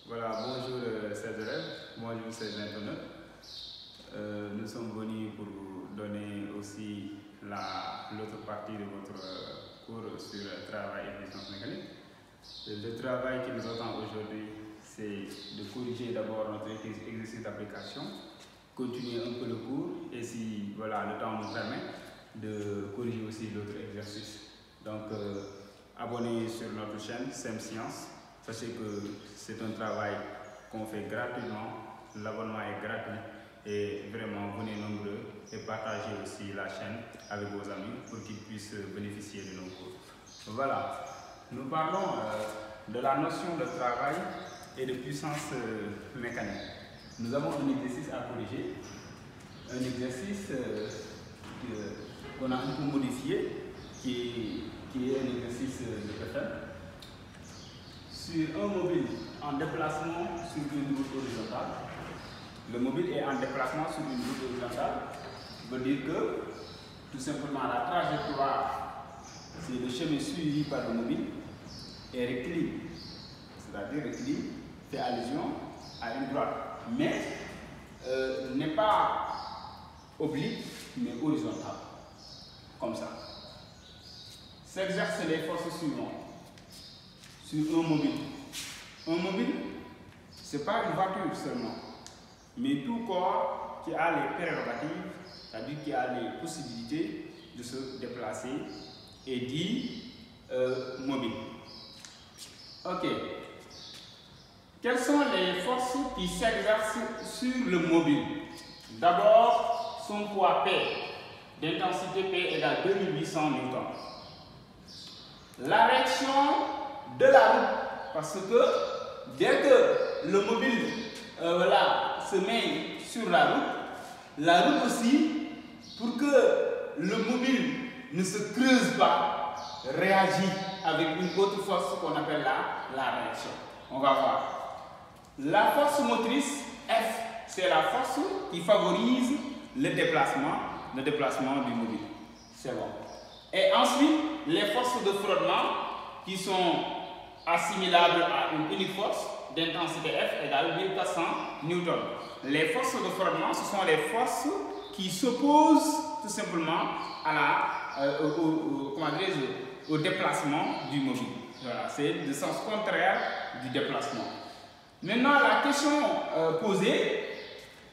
Voilà, bonjour chers élèves, bonjour chers internautes. Nous sommes venus pour vous donner aussi l'autre partie de votre cours sur le travail et puissance mécanique. Le travail qui nous attend aujourd'hui, c'est de corriger d'abord notre exercice d'application, continuer un peu le cours et si voilà, le temps nous permet, de corriger aussi l'autre exercice. Donc, abonnez sur notre chaîne SEM Science. Sachez que c'est un travail qu'on fait gratuitement, l'abonnement est gratuit et vraiment venez nombreux et partagez aussi la chaîne avec vos amis pour qu'ils puissent bénéficier de nos cours. Voilà, nous parlons de la notion de travail et de puissance mécanique. Nous avons un exercice à corriger, un exercice qu'on a un peu modifié, qui est un exercice de FM. Sur un mobile en déplacement sur une route horizontale, le mobile est en déplacement sur une route horizontale, veut dire que tout simplement la trajectoire, c'est le chemin suivi par le mobile, est rectiligne. C'est-à-dire rectiligne fait allusion à une droite, mais n'est pas oblique, mais horizontale, comme ça. S'exercent les forces suivantes sur un mobile. Un mobile, ce n'est pas une voiture seulement, mais tout corps qui a les prérogatives, c'est-à-dire qui a les possibilités de se déplacer, est dit mobile. Ok. Quelles sont les forces qui s'exercent sur le mobile? D'abord, son poids P, d'intensité P égale 2800 Newton. La réaction de la route, parce que dès que le mobile se met sur la route aussi, pour que le mobile ne se creuse pas, réagit avec une autre force qu'on appelle la réaction. On va voir. La force motrice F, c'est la force qui favorise le déplacement du mobile. C'est bon. Et ensuite, les forces de frottement qui sont assimilables à une unique force d'intensité F égale 1400 Newton. Les forces de frottement, ce sont les forces qui s'opposent tout simplement à au déplacement du mobile. Voilà, c'est le sens contraire du déplacement. Maintenant, la question posée,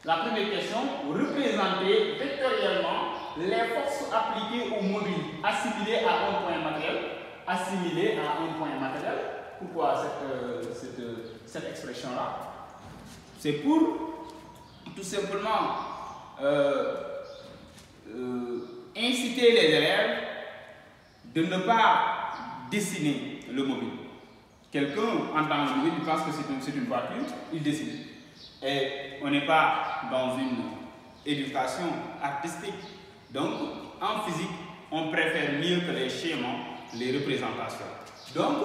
la première question, représenter vectoriellement les forces appliquées au mobile assimilées à un point matériel. Assimilées à un point matériel. Pourquoi cette expression-là? C'est pour tout simplement inciter les élèves de ne pas dessiner le mobile. Quelqu'un entend le mobile, il pense que c'est une voiture, il dessine. Et on n'est pas dans une éducation artistique. Donc, en physique, on préfère mieux que les schémas, les représentations. Donc,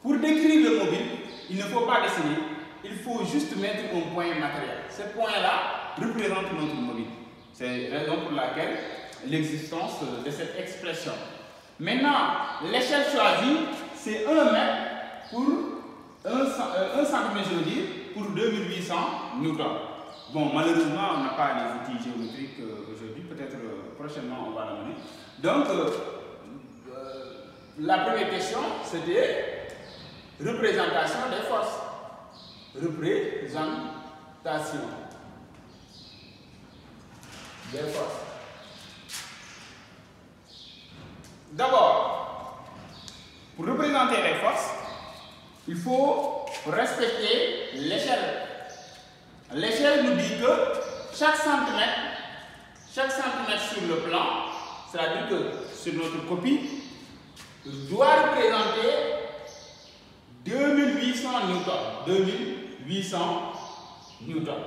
pour décrire le mobile, il ne faut pas dessiner, il faut juste mettre un point matériel. Ce point-là représente notre mobile. C'est la raison pour laquelle l'existence de cette expression. Maintenant, l'échelle choisie, c'est 1 mètre pour 1 centimètre, je veux dire, pour 2800 newtons. Bon, malheureusement, on n'a pas les outils géométriques aujourd'hui, peut-être prochainement on va l'amener. Donc, la première question, c'était représentation des forces. Représentation des forces. D'abord, pour représenter les forces, il faut respecter l'échelle. L'échelle nous dit que chaque centimètre sur le plan, c'est-à-dire que sur notre copie, doit représenter 2800 newtons. 2800 newtons.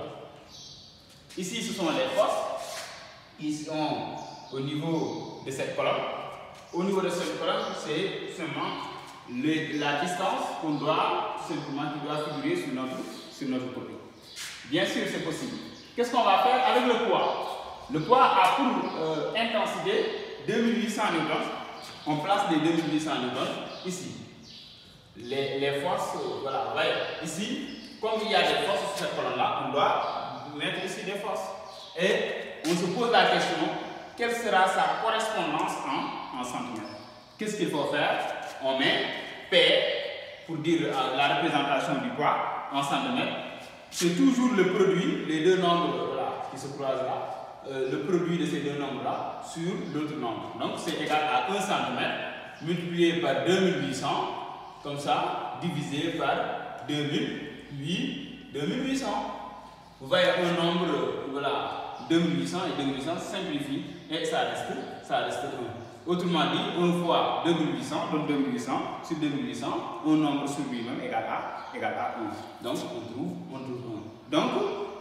Ici, ce sont les forces qui sont au niveau de cette colonne. Au niveau de cette colonne, c'est seulement la distance qu'on doit, qui doit figurer sur notre copie. Bien sûr, c'est possible. Qu'est-ce qu'on va faire avec le poids? Le poids a pour intensité 2800 newtons. On place les 2800 newtons ici. Les forces, voilà, voyez, ici, comme il y a des forces sur cette colonne-là, on doit mettre ici des forces. Et on se pose la question, quelle sera sa correspondance en centimètres? Qu'est-ce qu'il faut faire? On met P pour dire la représentation du poids en centimètres. C'est toujours le produit, les deux nombres là, qui se croisent là, le produit de ces deux nombres-là sur l'autre nombre. Donc c'est égal à 1 cm multiplié par 2800, comme ça, divisé par 2800. Vous voyez un nombre, voilà, 2800 et 2800 simplifie et ça reste 1. Autrement dit, 1 fois 2800 donne 2800 sur 2800, un nombre sur lui-même égal à 1. Donc on trouve 1. Donc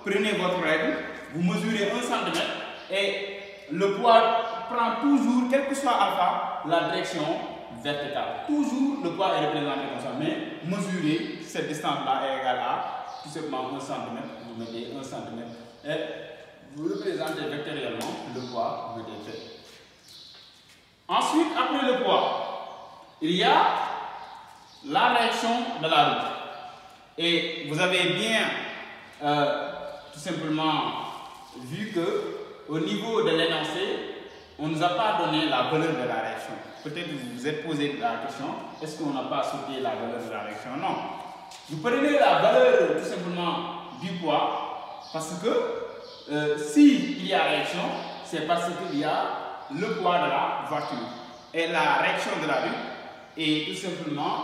prenez votre règle, vous mesurez 1 cm et le poids prend toujours, quel que soit alpha, la direction verticale. Toujours le poids est représenté comme ça, mais mesurez cette distance-là est égale à tout simplement 1 cm. Vous mettez 1 cm et vous représentez vectoriellement le poids, vous mettez fait. Ensuite, après le poids, il y a la réaction de la route. Et vous avez bien tout simplement vu que au niveau de l'énoncé, on ne nous a pas donné la valeur de la réaction. Peut-être que vous vous êtes posé la question, est-ce qu'on n'a pas sauté la valeur de la réaction? Non. Vous prenez la valeur tout simplement du poids parce que s'il y a réaction, c'est parce qu'il y a le poids de la voiture. Et la réaction de la rue est tout simplement,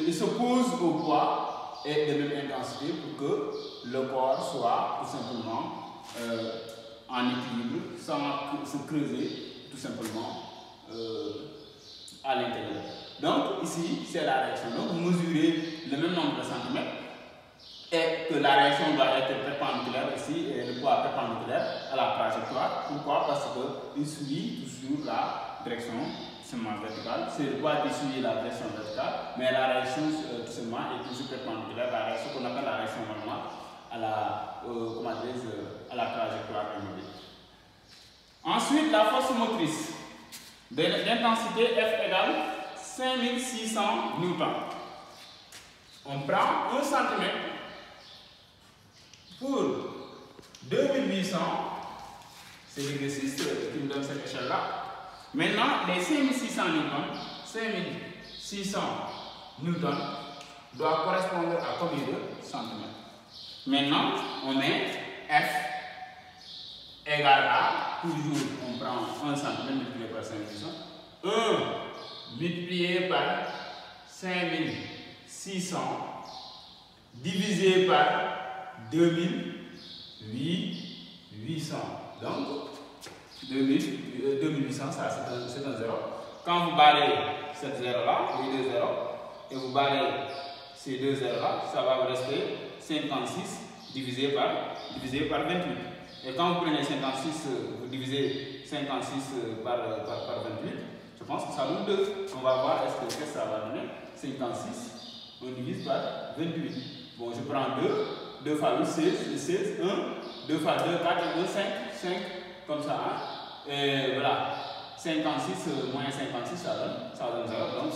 il s'oppose au poids et de même intensité pour que le corps soit tout simplement en équilibre sans se creuser tout simplement à l'intérieur. Donc ici c'est la réaction. Donc vous mesurez le même nombre de centimètres et que la réaction doit être perpendiculaire ici et le poids perpendiculaire à la trajectoire. Pourquoi? Parce qu'il suit toujours la direction verticale. C'est le poids qui suit la direction verticale, mais la réaction tout simplement est toujours perpendiculaire à ce qu'on appelle la réaction normale à la trajectoire immobile. Ensuite, la force motrice d'intensité F égale 5600 newtons. On prend 1 cm pour 2800, c'est l'exercice qui nous donne cette échelle-là. Maintenant, les 5600 newtons doivent correspondre à combien de centimètres? Maintenant, on met F égale à, toujours on prend 1 cm multiplié par 5600, 1 multiplié par 5600 divisé par 2800. Donc, 2800, ça c'est un 0. Quand vous barrez cette 0 là, les deux 0, et vous barrez ces deux 0 là, ça va vous rester 56 divisé par 28. Et quand vous prenez 56, vous divisez 56 par 28, je pense que ça donne 2. On va voir qu'est-ce que ça va donner. 56, on divise par 28. Bon, je prends 2 fois 8, 16, 1, 2 fois 2, 4, 1, 5, comme ça. Hein? Et voilà, 56 moins 56, ça donne 0, donc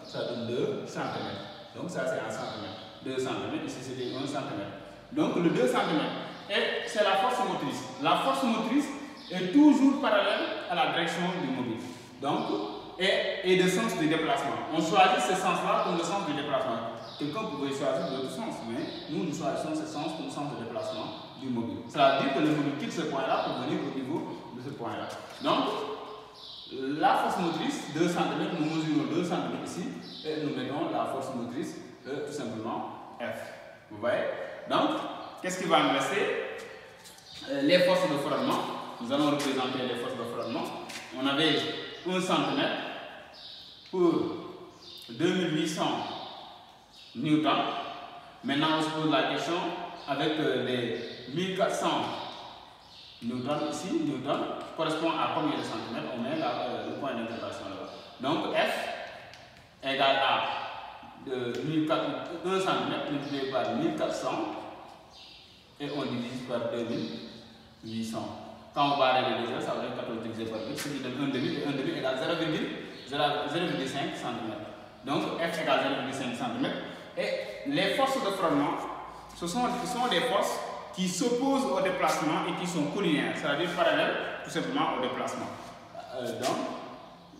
ça donne 2 cm. Donc ça c'est 1 cm. 2 cm, ici c'était 1 cm. Donc le 2 cm, et c'est la force motrice. La force motrice est toujours parallèle à la direction du mobile. Donc, et de sens de déplacement. On choisit ce sens-là comme le sens de déplacement. Quelqu'un pourrait choisir d'autres sens, mais nous choisissons ce sens comme sens de déplacement du mobile. Ça veut dire que le mobile quitte ce point-là pour venir au niveau de ce point-là. Donc, la force motrice, 2 cm, nous mesurons 2 cm ici, et nous mettons la force motrice, tout simplement F. Vous voyez? Donc, qu'est-ce qui va nous rester? Les forces de frottement. Nous allons représenter les forces de frottement. On avait 1 cm pour 2800 newtons. Maintenant, on se pose la question avec les 1400 newtons ici. Newton correspond à combien de centimètres? On met le point d'interrogation là. Donc, F égale à 1 cm multiplié par 1400 et on divise par 2800. Quand on barre les deux, ça va être 14 divisé par 8, ce qui donne 1 demi, et 1 demi égale 0,5 cm. Donc F égale 0,5 cm. Et les forces de frottement ce sont des forces qui s'opposent au déplacement et qui sont collinéaires, c'est-à-dire parallèles tout simplement au déplacement. Donc,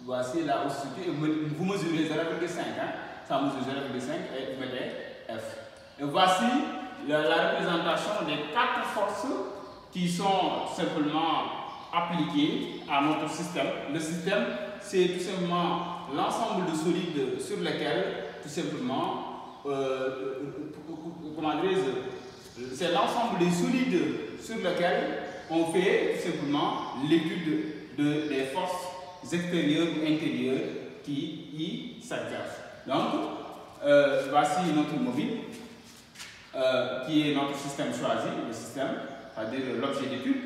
voici là où se situe, vous mesurez 0,5, hein? Ça mesure 0,5 et vous mettez F. Et voici la représentation des 4 forces qui sont simplement appliquées à notre système. Le système, c'est tout simplement l'ensemble de solides sur lesquels, tout simplement, c'est l'ensemble des solides sur lesquels on fait tout simplement l'étude des forces extérieures ou intérieures qui y s'exercent. Donc, voici notre mobile, qui est notre système choisi, le système, c'est-à-dire l'objet d'étude.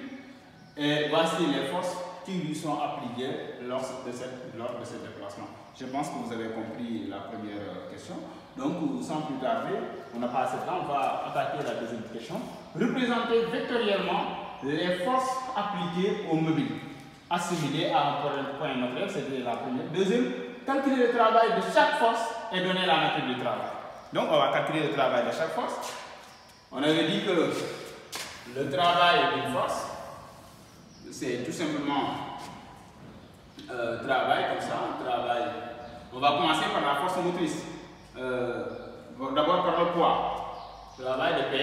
Et voici les forces qui lui sont appliquées lors de ce déplacement. Je pense que vous avez compris la première question. Donc, sans plus tarder, on n'a pas assez de temps, on va attaquer la deuxième question. Représenter vectoriellement les forces appliquées au mobile, assimilées à un point matériel, c'était la première. Deuxième, calculer le travail de chaque force et donner la nature du travail. Donc, on va calculer le travail de chaque force. On avait dit que le travail d'une force, c'est tout simplement travail comme ça, travail. On va commencer par la force motrice. D'abord par le poids. Travail de P,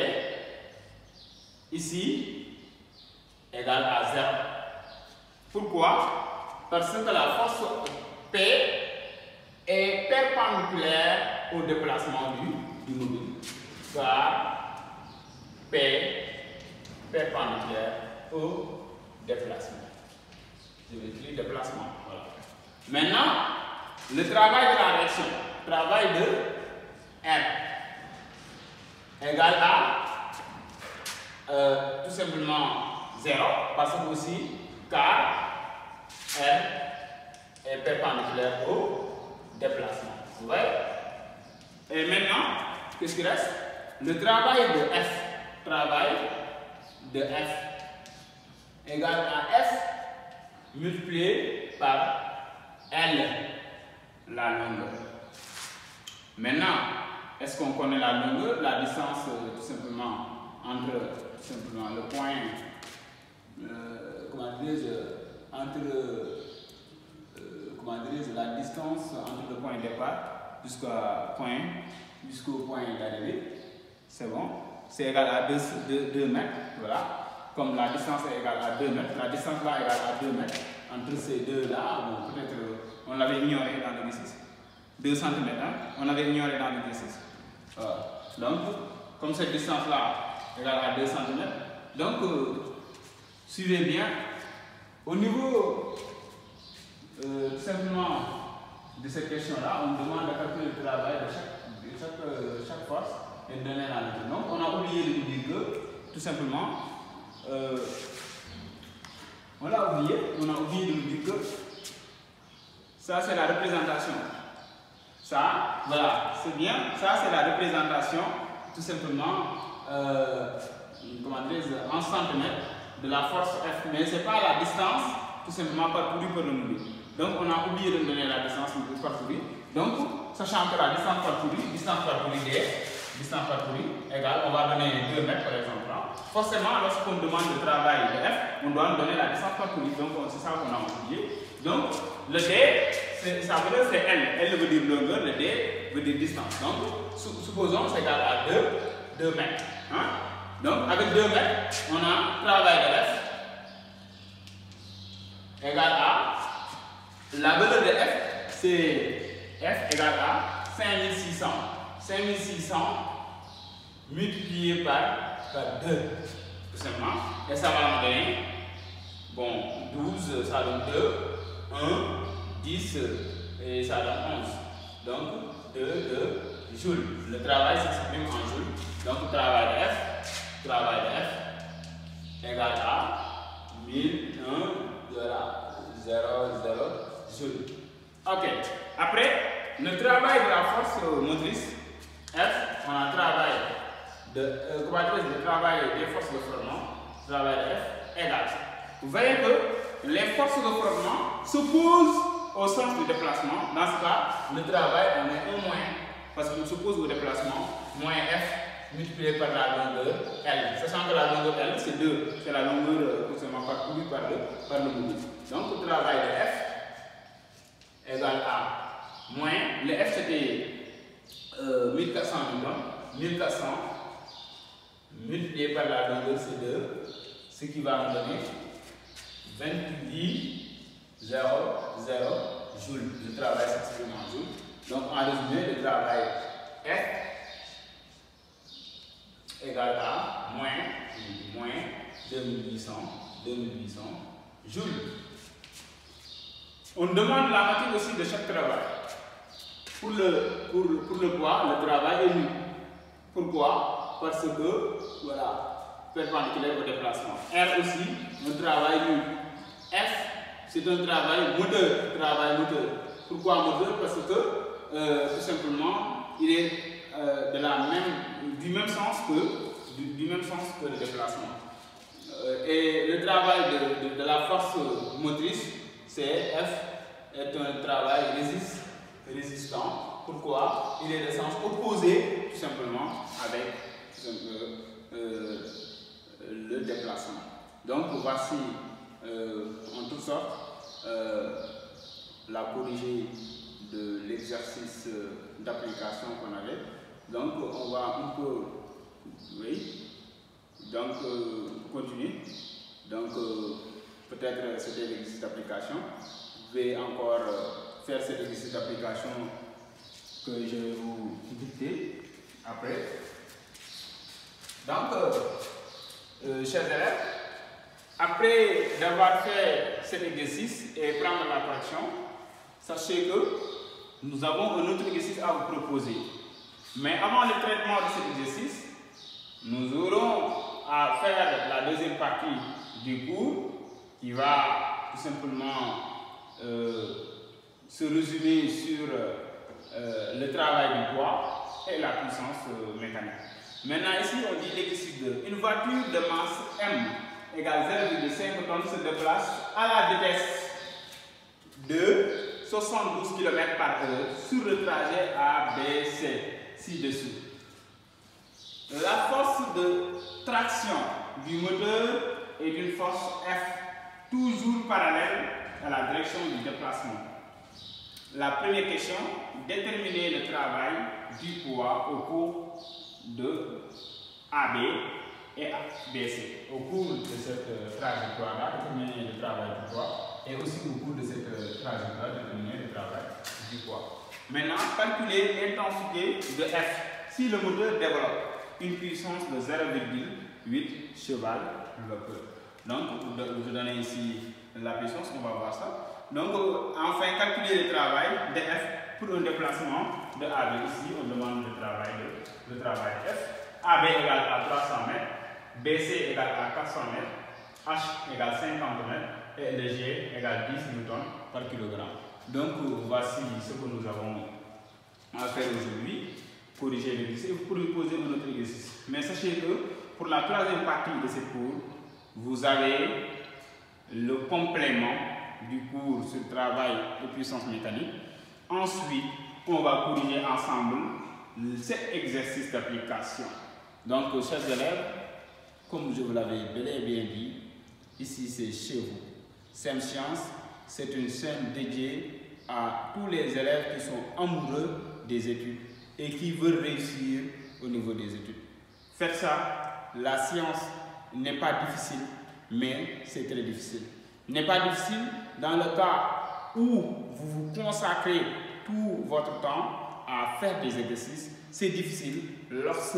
ici, égale à 0. Pourquoi? Parce que la force P est perpendiculaire au déplacement du mobile. Car P perpendiculaire au déplacement. Je vais écrire déplacement. Voilà. Maintenant, le travail de la réaction, travail de R, égale à tout simplement 0, parce que aussi, car R est perpendiculaire au déplacement. Vous voyez? Et maintenant, qu'est-ce qui reste? Le travail de F, travail de F, égale à F multiplié par L, la longueur. Maintenant, est-ce qu'on connaît la longueur? La distance tout simplement entre le point, la distance entre le point de départ jusqu'au point d'arrivée. C'est bon. C'est égal à 2 mètres. Voilà. Comme la distance est égale à 2 mètres, la distance là est égale à 2 mètres. Entre ces deux-là, bon, peut-être on l'avait ignoré dans l'exercice. 2 cm, hein? On avait ignoré dans l'exercice. Donc, comme cette distance-là est égale à 2 cm, donc, suivez bien. Au niveau, tout simplement, de cette question-là, on demande de calculer le travail de chaque force et de donner la nature. Donc, on a oublié de dire que, tout simplement, on a oublié de nous dire que ça c'est la représentation. Ça, voilà, c'est bien. Ça c'est la représentation, tout simplement, en centimètres de la force F. Mais ce n'est pas la distance, tout simplement parcourue par le mobile. Donc on a oublié de donner la distance parcourue. Donc, sachant que la distance parcourue égale, on va donner 2 mètres par exemple. Forcément, lorsqu'on demande le travail de F, on doit donner la distance parcourue. Donc, c'est ça qu'on a oublié. Donc, le D, sa valeur c'est L. L veut dire longueur, le D veut dire distance. Donc, supposons que c'est égal à 2 mètres. Hein? Donc, avec 2 mètres, on a travail de F égale à, la valeur de F, c'est F égale à 5600. 5600 multiplié par 2, tout simplement. Et ça va nous donner, bon, 12, ça donne 2, 1, 10, et ça donne 11. Donc, 2 joules. Le travail s'exprime en joules. Donc, travail de F égale à 1001, 0 joules. Ok. Après, le travail de la force motrice, F, on a le travail des forces de frottement, travail de F égale. Vous voyez que les forces de frottement s'opposent au sens du déplacement. Dans ce cas, le travail, on met un moins, parce qu'il s'oppose au déplacement, moins F multiplié par la longueur L. Sachant que la longueur L, c'est 2. C'est la longueur parcourue par le mobile. Donc, le travail de F égale à moins, le F c'était 1400 newtons, 1400 multiplié par la longueur C2, ce qui va me donner 28,00 joules. Le travail s'exprime en joules. Donc en résumé, le travail F égale à moins 2800 joules. On demande la moitié aussi de chaque travail. Pour le poids, le travail est nul. Pourquoi? Parce que, voilà, perpendiculaire au déplacement. R aussi, un travail nul. F, c'est un travail moteur. Pourquoi moteur? Parce que, tout simplement, il est du même sens que le déplacement. Et le travail de la force motrice, c'est F, est un travail résistant. Pourquoi? Il est de sens opposé, tout simplement, avec le déplacement. Donc, voici en toute sorte la corrigée de l'exercice d'application qu'on avait. Donc, on va un peu, continuer. Donc, peut-être c'était l'exercice d'application. Je vais encore faire cet exercice d'application que je vais vous dicter après. Donc, chers élèves, après d'avoir fait cet exercice et prendre la correction, sachez que nous avons un autre exercice à vous proposer. Mais avant le traitement de cet exercice, nous aurons à faire la deuxième partie du cours qui va tout simplement se résumer sur le travail du poids et la puissance mécanique. Maintenant ici on dit l'exercice 2. Une voiture de masse M égale 0,5 tonnes se déplace à la vitesse de 72 km/h sur le trajet ABC ci-dessous. La force de traction du moteur est d'une force F, toujours parallèle à la direction du déplacement. La première question, déterminer le travail du poids au cours de AB et ABC. Au cours de cette trajectoire-là, déterminer le travail du poids et aussi au cours de cette trajectoire, déterminer le travail du poids. Maintenant, calculer l'intensité de F si le moteur développe une puissance de 0,8 cheval-vapeur. Donc, je donne ici la puissance, on va voir ça. Donc, enfin, calculer le travail de F pour un déplacement de AB. Ici, on demande le travail de F. AB égale à 300 mètres, BC égale à 400 mètres, H égale 50 mètres et le G égale 10 newtons par kilogramme. Donc, voici ce que nous avons à faire aujourd'hui. Corriger l'exercice, vous pourrez poser un autre exercice. Mais sachez que pour la troisième partie de ce cours, vous avez le complément du cours sur le travail de puissance mécanique. Ensuite, on va corriger ensemble cet exercice d'application. Donc, chers élèves, comme je vous l'avais bel et bien dit, ici c'est chez vous. SEM Sciences, c'est une chaîne dédiée à tous les élèves qui sont amoureux des études et qui veulent réussir au niveau des études. Faites ça, la science n'est pas difficile, mais c'est très difficile. N'est pas difficile dans le cas où vous vous consacrez tout votre temps à faire des exercices. C'est difficile lorsque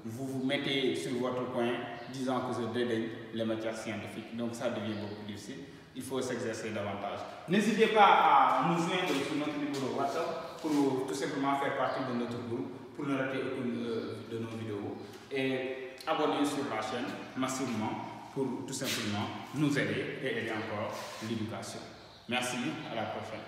vous vous mettez sur votre coin disant que je dédaigne les matières scientifiques. Donc ça devient beaucoup plus difficile. Il faut s'exercer davantage. N'hésitez pas à nous joindre sur notre numéro WhatsApp pour tout simplement faire partie de notre groupe, pour ne rater aucune de nos vidéos. Et abonnez sur la chaîne massivement pour tout simplement nous aider et aider encore l'éducation. Merci, à la prochaine.